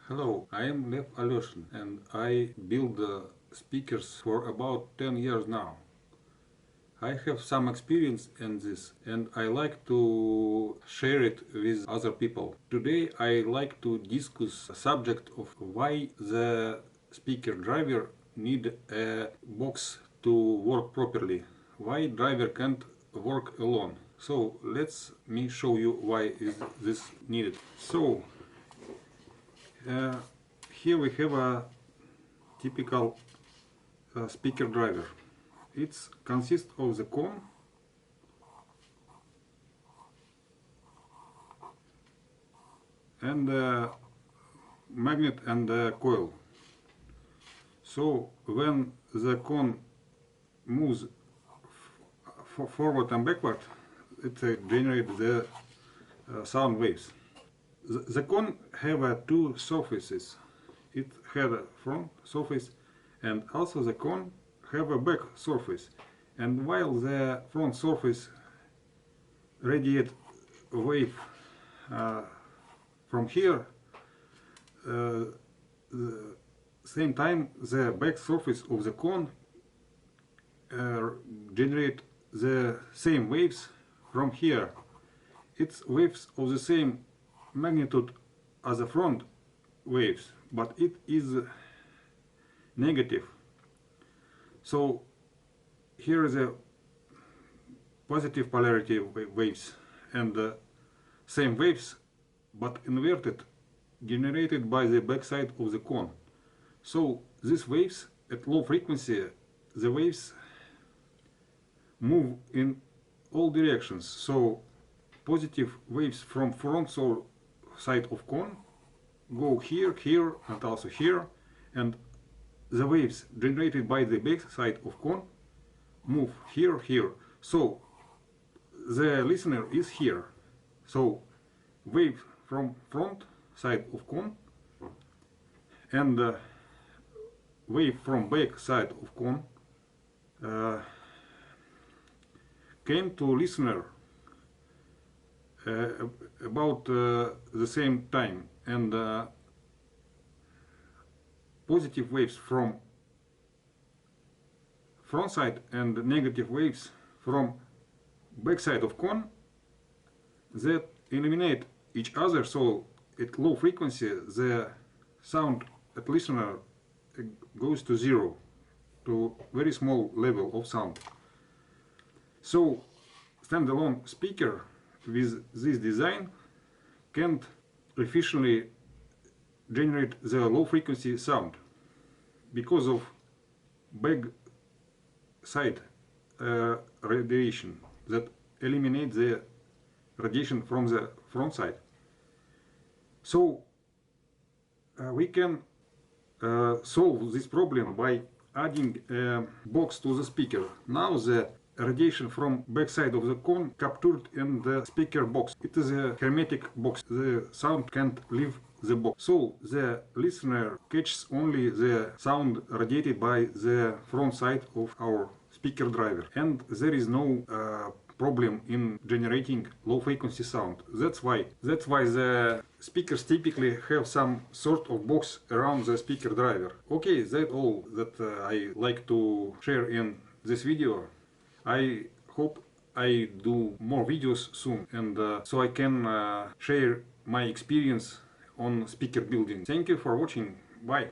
Hello, I am Lev Aleshin and I build speakers for about 10 years now. I have some experience in this and I like to share it with other people. Today I like to discuss a subject of why the speaker driver need a box to work properly. Why driver can't work alone. So let's me show you why is this needed. So here we have a typical speaker driver. It consists of the cone and the magnet and the coil. So when the cone moves forward and backward, it generates the sound waves. The cone have two surfaces. It had a front surface and also the cone have a back surface. And while the front surface radiate wave from here, the same time the back surface of the cone generate the same waves from here. It's waves of the same magnitude as the front waves, but it is negative. So here is a positive polarity waves and the same waves but inverted, generated by the backside of the cone. So these waves at low frequency, the waves move in all directions. So positive waves from front side of cone go here, here and also here, and the waves generated by the back side of cone move here, here. So the listener is here. So wave from front side of cone and wave from back side of cone came to listener about the same time, and positive waves from front side and negative waves from back side of cone that eliminate each other. So at low frequency the sound at listener goes to zero, to very small level of sound. So standalone speaker with this design can't efficiently generate the low frequency sound because of back side radiation that eliminates the radiation from the front side. So we can solve this problem by adding a box to the speaker. Now the radiation from backside of the cone captured in the speaker box. It is a hermetic box. The sound can't leave the box. So the listener catches only the sound radiated by the front side of our speaker driver, and there is no problem in generating low frequency sound. That's why the speakers typically have some sort of box around the speaker driver. Okay, that's all that I like to share in this video. I hope I do more videos soon, and so I can share my experience on speaker building. Thank you for watching. Bye.